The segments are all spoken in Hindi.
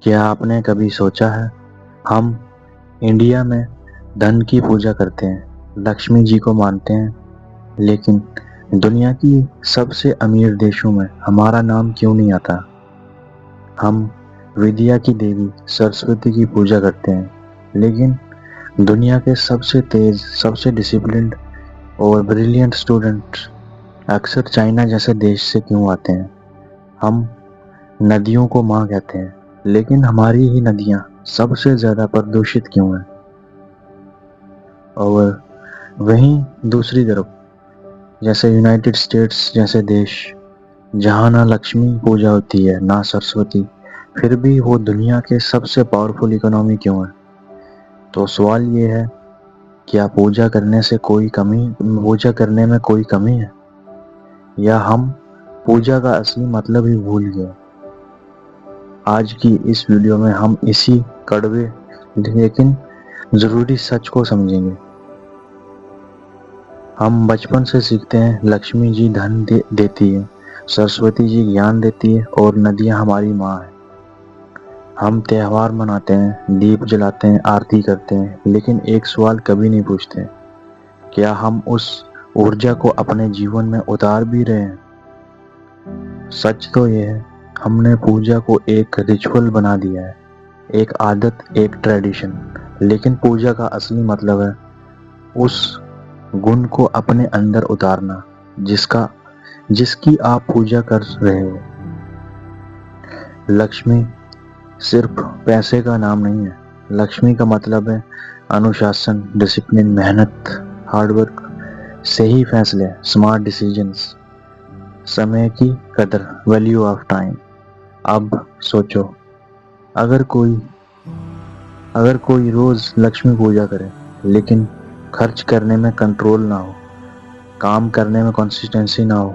क्या आपने कभी सोचा है, हम इंडिया में धन की पूजा करते हैं, लक्ष्मी जी को मानते हैं, लेकिन दुनिया की सबसे अमीर देशों में हमारा नाम क्यों नहीं आता? हम विद्या की देवी सरस्वती की पूजा करते हैं, लेकिन दुनिया के सबसे तेज, सबसे डिसिप्लिन्ड और ब्रिलियंट स्टूडेंट अक्सर चाइना जैसे देश से क्यों आते हैं? हम नदियों को माँ कहते हैं, लेकिन हमारी ही नदियाँ सबसे ज़्यादा प्रदूषित क्यों हैं? और वहीं दूसरी तरफ, जैसे यूनाइटेड स्टेट्स जैसे देश, जहाँ ना लक्ष्मी पूजा होती है ना सरस्वती, फिर भी वो दुनिया के सबसे पावरफुल इकोनॉमी क्यों है? तो सवाल ये है, क्या पूजा करने में कोई कमी है, या हम पूजा का असली मतलब ही भूल गए? आज की इस वीडियो में हम इसी कड़वे लेकिन जरूरी सच को समझेंगे। हम बचपन से सीखते हैं लक्ष्मी जी धन देती है, सरस्वती जी ज्ञान देती है और नदियाँ हमारी माँ है। हम त्योहार मनाते हैं, दीप जलाते हैं, आरती करते हैं, लेकिन एक सवाल कभी नहीं पूछते, क्या हम उस ऊर्जा को अपने जीवन में उतार भी रहे हैं? सच तो ये है, हमने पूजा को एक रिचुअल बना दिया है, एक आदत, एक ट्रेडिशन। लेकिन पूजा का असली मतलब है उस गुण को अपने अंदर उतारना जिसकी आप पूजा कर रहे हो। लक्ष्मी सिर्फ पैसे का नाम नहीं है। लक्ष्मी का मतलब है अनुशासन, डिसिप्लिन, मेहनत, हार्डवर्क, सही फैसले, स्मार्ट डिसीजंस, समय की कदर, वैल्यू ऑफ टाइम। अब सोचो, अगर कोई रोज लक्ष्मी पूजा करे लेकिन खर्च करने में कंट्रोल ना हो, काम करने में कंसिस्टेंसी ना हो,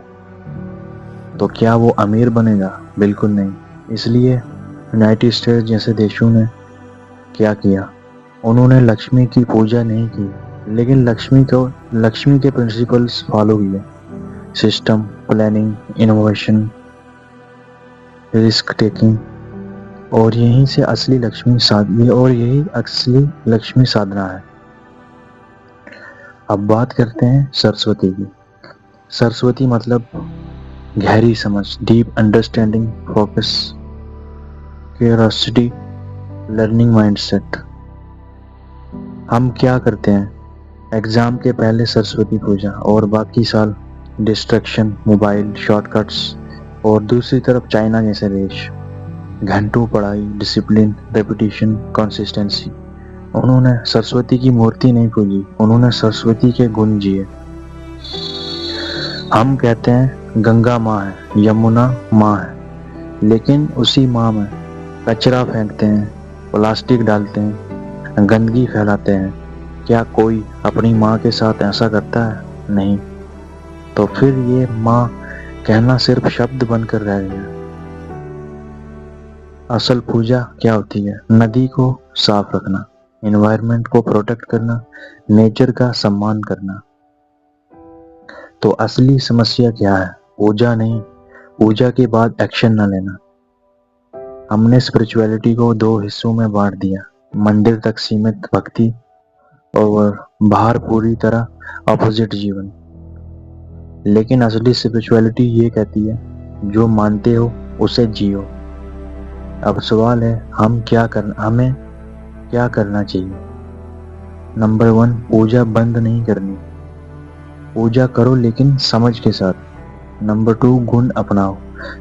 तो क्या वो अमीर बनेगा? बिल्कुल नहीं। इसलिए यूनाइटेड स्टेट्स जैसे देशों ने क्या किया, उन्होंने लक्ष्मी की पूजा नहीं की, लेकिन लक्ष्मी के प्रिंसिपल्स फॉलो किए। System, planning, innovation, risk taking, और यही असली लक्ष्मी साधना है। अब बात करते हैं सरस्वती की। सरस्वती मतलब गहरी समझ, deep understanding, focus, curiosity, learning mindset. हम क्या करते हैं? एग्जाम के पहले सरस्वती पूजा और बाकी साल डिस्ट्रैक्शन, मोबाइल, शॉर्टकट्स, और दूसरी तरफ चाइना जैसे देश, घंटों पढ़ाई, डिसिप्लिन, रेपुटेशन, कंसिस्टेंसी। उन्होंने सरस्वती की मूर्ति नहीं पूजी, उन्होंने सरस्वती के गुण जिए। हम कहते हैं गंगा माँ है, यमुना माँ है, लेकिन उसी माँ में कचरा फेंकते हैं, प्लास्टिक डालते हैं, गंदगी फैलाते हैं। क्या कोई अपनी माँ के साथ ऐसा करता है? नहीं। तो फिर ये माँ कहना सिर्फ शब्द बनकर रह गया। असल पूजा क्या होती है? नदी को साफ रखना, एनवायरनमेंट को प्रोटेक्ट करना, नेचर का सम्मान करना। तो असली समस्या क्या है? पूजा नहीं, पूजा के बाद एक्शन न लेना। हमने स्पिरिचुअलिटी को दो हिस्सों में बांट दिया, मंदिर तक सीमित भक्ति और बाहर पूरी तरह अपोजिट जीवन। लेकिन असली स्पिरिचुअलिटी ये कहती है, जो मानते हो उसे जियो। अब सवाल है, हमें क्या करना चाहिए? नंबर 1, पूजा बंद नहीं करनी, पूजा करो लेकिन समझ के साथ। नंबर 2, गुण अपनाओ,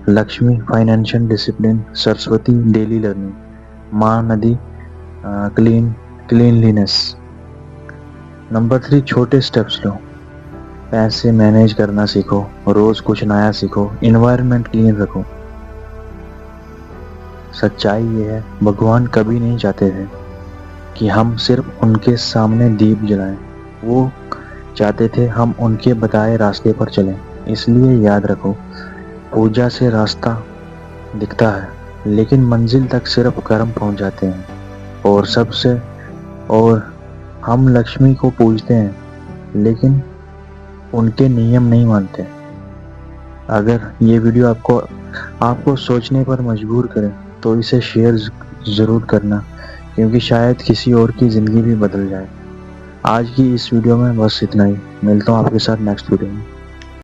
Lakshmi financial discipline, Saraswati daily learning, माँ नदी क्लीनलीनेस। नंबर 3, छोटे स्टेप्स लो, पैसे मैनेज करना सीखो, रोज कुछ नया सीखो, इन्वायरमेंट क्लीन रखो। सच्चाई ये है, भगवान कभी नहीं चाहते थे कि हम सिर्फ उनके सामने दीप जलाएं, वो चाहते थे हम उनके बताए रास्ते पर चलें। इसलिए याद रखो, पूजा से रास्ता दिखता है, लेकिन मंजिल तक सिर्फ कर्म पहुंच जाते हैं। और हम लक्ष्मी को पूजते हैं, लेकिन उनके नियम नहीं मानते। अगर ये वीडियो आपको सोचने पर मजबूर करे, तो इसे ज़रूर करना, क्योंकि शायद किसी और की ज़िंदगी भी बदल जाए। आज की इस वीडियो में बस इतना ही। मिलता हूँ आपके साथ नेक्स्ट वीडियो में।